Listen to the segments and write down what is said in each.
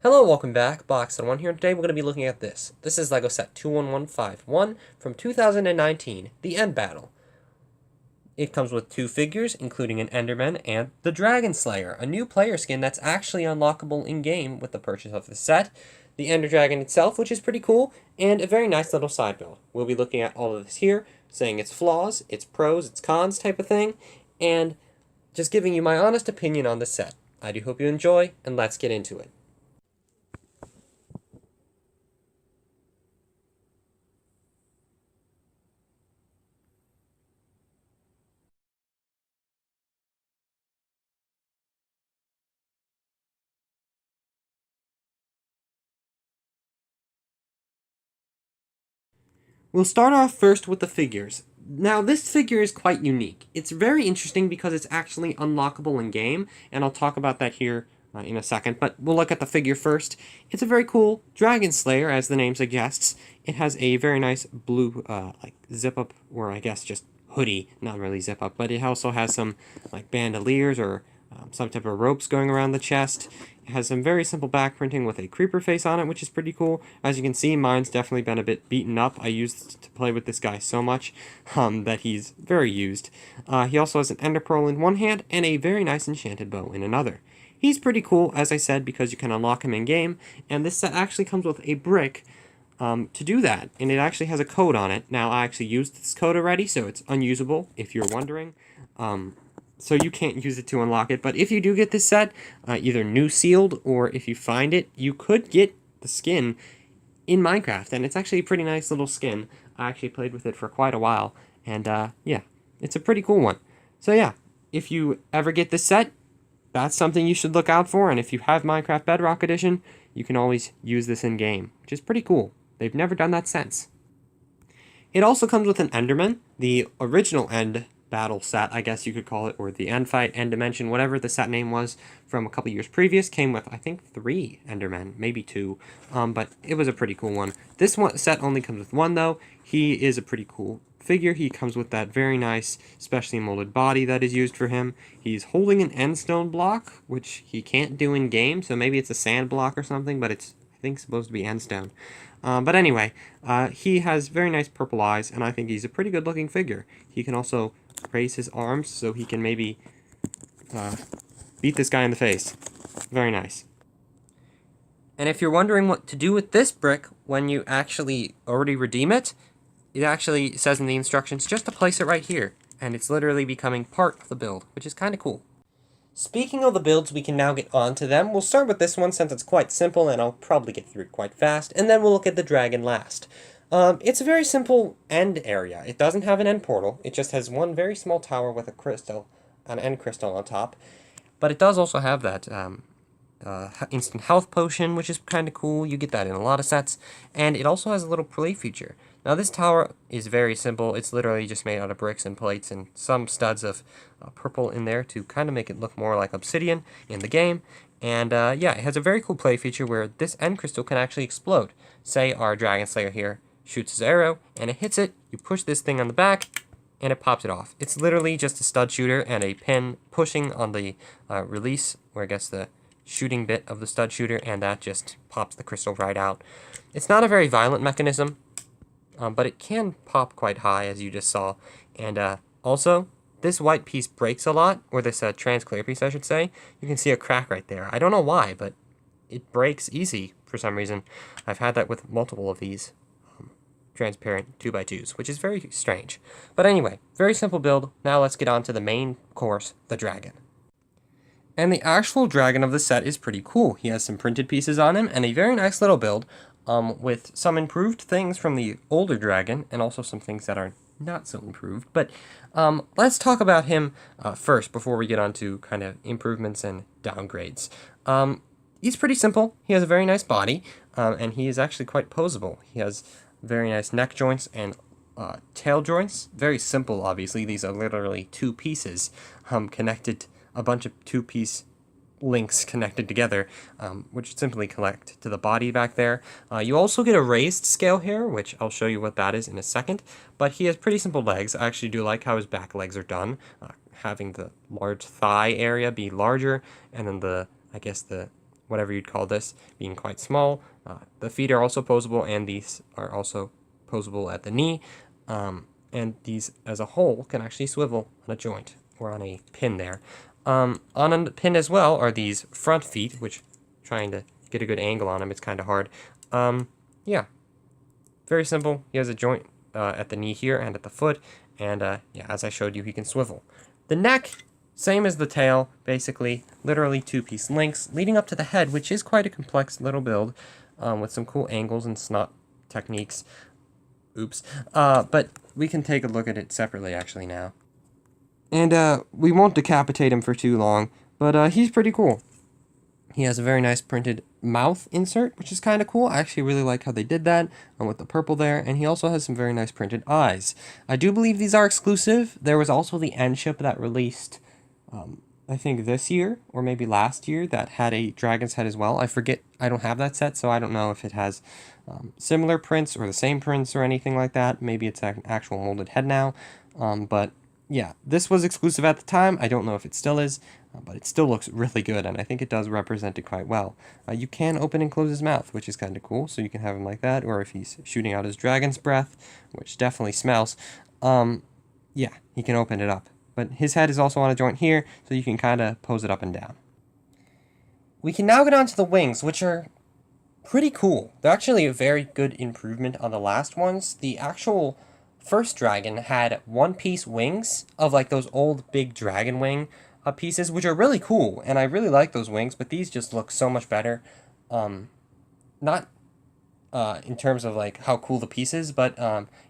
Hello, welcome back, Box1 here, and today we're going to be looking at this. This is LEGO Set 21151 from 2019, the End Battle. It comes with two figures, including an Enderman and the Dragon Slayer, a new player skin that's actually unlockable in-game with the purchase of the set, the Ender Dragon itself, which is pretty cool, and a very nice little side build. We'll be looking at all of this here, saying its flaws, its pros, its cons type of thing, and just giving you my honest opinion on the set. I do hope you enjoy, and let's get into it. We'll start off first with the figures. Now, this figure is quite unique. It's very interesting because it's actually unlockable in-game, and I'll talk about that here in a second, but we'll look at the figure first. It's a very cool Dragon Slayer, as the name suggests. It has a very nice blue, zip-up, or I guess just hoodie, not really zip-up, but it also has some, bandoliers or some type of ropes going around the chest. It has some very simple back printing with a creeper face on it, which is pretty cool. As you can see, mine's definitely been a bit beaten up. I used to play with this guy so much that he's very used. He also has an ender pearl in one hand and a very nice enchanted bow in another. He's pretty cool, as I said, because you can unlock him in-game, and this set actually comes with a brick to do that, and it actually has a code on it. Now, I actually used this code already, so it's unusable, if you're wondering. So you can't use it to unlock it, but if you do get this set, either new sealed, or if you find it, you could get the skin in Minecraft, and it's actually a pretty nice little skin. I actually played with it for quite a while, and yeah, it's a pretty cool one. So yeah, if you ever get this set, that's something you should look out for, and if you have Minecraft Bedrock Edition, you can always use this in-game, which is pretty cool. They've never done that since. It also comes with an Enderman, the original End Battle set, I guess you could call it, or the End Fight, End Dimension, whatever the set name was from a couple years previous, came with, I think, 3 Endermen, maybe 2, but it was a pretty cool one. This one set only comes with 1, though. He is a pretty cool figure. He comes with that very nice, specially molded body that is used for him. He's holding an endstone block, which he can't do in-game, so maybe it's a sand block or something, but it's, I think, supposed to be endstone. But anyway, he has very nice purple eyes, and I think he's a pretty good-looking figure. He can also raise his arms so he can maybe beat this guy in the face. Very nice. And if you're wondering what to do with this brick when you actually already redeem it, it actually says in the instructions just to place it right here, and it's literally becoming part of the build, which is kind of cool. Speaking of the builds, we can now get on to them. We'll start with this one since it's quite simple, and I'll probably get through it quite fast, and then we'll look at the dragon last. It's a very simple end area. It doesn't have an end portal. It just has one very small tower with a crystal, an end crystal on top. But it does also have that instant health potion, which is kind of cool. You get that in a lot of sets. And it also has a little plate feature. Now, this tower is very simple. It's literally just made out of bricks and plates and some studs of purple in there to kind of make it look more like obsidian in the game. And yeah, it has a very cool play feature where this end crystal can actually explode. Say our Dragon Slayer here shoots his arrow, and it hits it, you push this thing on the back, and it pops it off. It's literally just a stud shooter and a pin pushing on the release, or I guess the shooting bit of the stud shooter, and that just pops the crystal right out. It's not a very violent mechanism, but it can pop quite high, as you just saw. And also, this white piece breaks a lot, or this trans clear piece, I should say. You can see a crack right there. I don't know why, but it breaks easy for some reason. I've had that with multiple of these transparent 2x2s, which is very strange. But anyway, very simple build. Now let's get on to the main course, the dragon. And the actual dragon of the set is pretty cool. He has some printed pieces on him and a very nice little build with some improved things from the older dragon and also some things that are not so improved. But let's talk about him first before we get on to kind of improvements and downgrades. He's pretty simple. He has a very nice body, and he is actually quite posable. He has very nice neck joints and tail joints. Very simple, obviously. These are literally 2 pieces connected, a bunch of 2-piece links connected together, which simply connect to the body back there. You also get a raised scale here, which I'll show you what that is in a second, but he has pretty simple legs. I actually do like how his back legs are done, having the large thigh area be larger, and then the whatever you'd call this, being quite small. The feet are also posable, and these are also posable at the knee. And these as a whole can actually swivel on a joint or on a pin there. On a pin as well are these front feet, which trying to get a good angle on them, it's kind of hard. Yeah, very simple. He has a joint at the knee here and at the foot, and yeah, as I showed you, he can swivel. The neck, same as the tail, basically, literally two-piece links, leading up to the head, which is quite a complex little build, with some cool angles and snot techniques. Oops. But we can take a look at it separately, actually, now. And we won't decapitate him for too long, but he's pretty cool. He has a very nice printed mouth insert, which is kind of cool. I actually really like how they did that with the purple there, and he also has some very nice printed eyes. I do believe these are exclusive. There was also the End ship that released, I think this year, or maybe last year, that had a dragon's head as well. I forget, I don't have that set, so I don't know if it has similar prints or the same prints or anything like that. Maybe it's an actual molded head now, but yeah, this was exclusive at the time. I don't know if it still is, but it still looks really good, and I think it does represent it quite well. You can open and close his mouth, which is kind of cool, so you can have him like that, or if he's shooting out his dragon's breath, which definitely smells, yeah, he can open it up. But his head is also on a joint here, so you can kind of pose it up and down. We can now get on to the wings, which are pretty cool. They're actually a very good improvement on the last ones. The actual first dragon had one-piece wings of like those old big dragon wing pieces, which are really cool, and I really like those wings, but these just look so much better. Not in terms of like how cool the piece is, but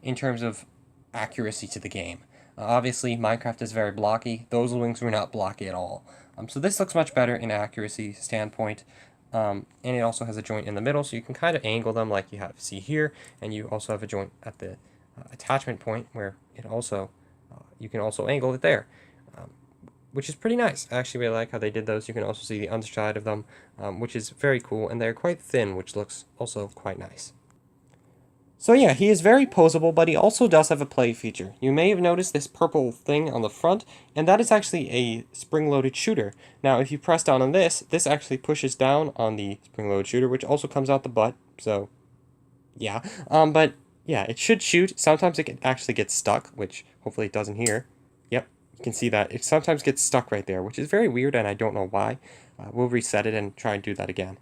in terms of accuracy to the game. Obviously, Minecraft is very blocky. Those wings were not blocky at all. So this looks much better in accuracy standpoint. And it also has a joint in the middle, so you can kind of angle them like you see here, and you also have a joint at the attachment point where it also you can also angle it there, which is pretty nice. I actually really like how they did those. You can also see the underside of them, which is very cool, and they're quite thin, which looks also quite nice. So yeah, he is very posable, but he also does have a play feature. You may have noticed this purple thing on the front, and that is actually a spring-loaded shooter. Now, if you press down on this actually pushes down on the spring-loaded shooter, which also comes out the butt, so yeah. But yeah, it should shoot. Sometimes it actually gets stuck, which hopefully it doesn't here. Yep, you can see that. It sometimes gets stuck right there, which is very weird, and I don't know why. We'll reset it and try and do that again.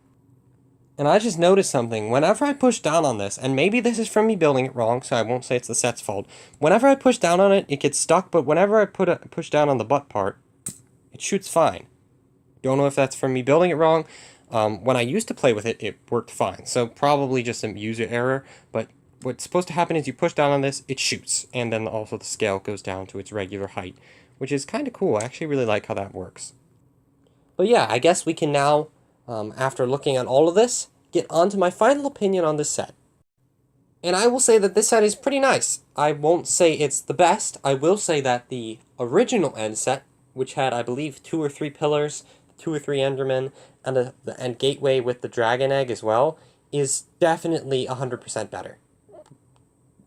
And I just noticed something. Whenever I push down on this, and maybe this is from me building it wrong, so I won't say it's the set's fault. Whenever I push down on it, it gets stuck, but whenever I push down on the butt part, it shoots fine. Don't know if that's from me building it wrong. When I used to play with it, it worked fine. So probably just a user error, but what's supposed to happen is you push down on this, it shoots, and then also the scale goes down to its regular height, which is kind of cool. I actually really like how that works. But yeah, I guess we can now, after looking at all of this, get on to my final opinion on this set. And I will say that this set is pretty nice. I won't say it's the best. I will say that the original End set, which had, I believe, 2 or 3 pillars, 2 or 3 Endermen, and the End gateway with the dragon egg as well, is definitely 100% better.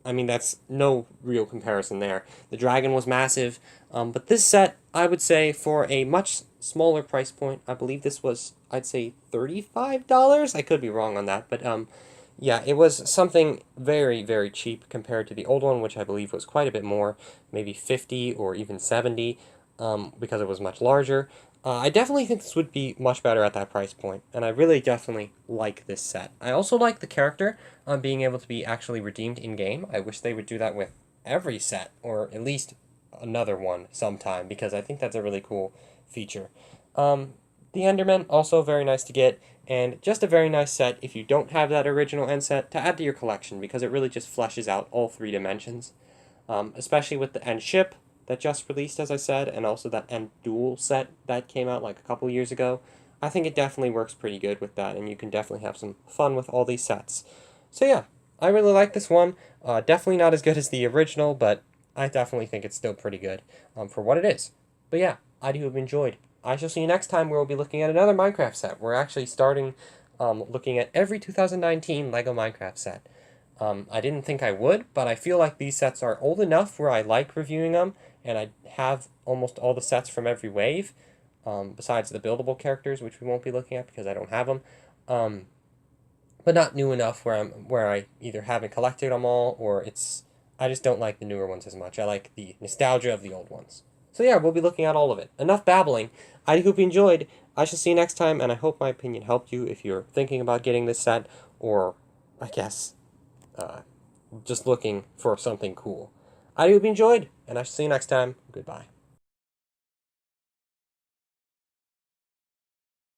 I mean, that's no real comparison there. The dragon was massive, but this set, I would say, for a much smaller price point, I believe this was, I'd say, $35? I could be wrong on that, but yeah, it was something very, very cheap compared to the old one, which I believe was quite a bit more, maybe 50 or even 70, because it was much larger. I definitely think this would be much better at that price point, and I really definitely like this set. I also like the character being able to be actually redeemed in-game. I wish they would do that with every set, or at least another one sometime, because I think that's a really cool feature. The Enderman, also very nice to get, and just a very nice set if you don't have that original End set to add to your collection, because it really just fleshes out all 3 dimensions, especially with the End ship that just released, as I said, and also that End Duel set that came out like a couple years ago. I think it definitely works pretty good with that, and you can definitely have some fun with all these sets. So yeah, I really like this one. Definitely not as good as the original, but I definitely think it's still pretty good for what it is. But yeah, I do hope you enjoyed. I shall see you next time where we'll be looking at another Minecraft set. We're actually starting looking at every 2019 LEGO Minecraft set. I didn't think I would, but I feel like these sets are old enough where I like reviewing them, and I have almost all the sets from every wave. besides the buildable characters, which we won't be looking at because I don't have them. But not new enough where I either haven't collected them all, or I just don't like the newer ones as much. I like the nostalgia of the old ones. So yeah, we'll be looking at all of it. Enough babbling. I hope you enjoyed. I shall see you next time, and I hope my opinion helped you if you're thinking about getting this set, or I guess just looking for something cool. I hope you enjoyed, and I shall see you next time. Goodbye.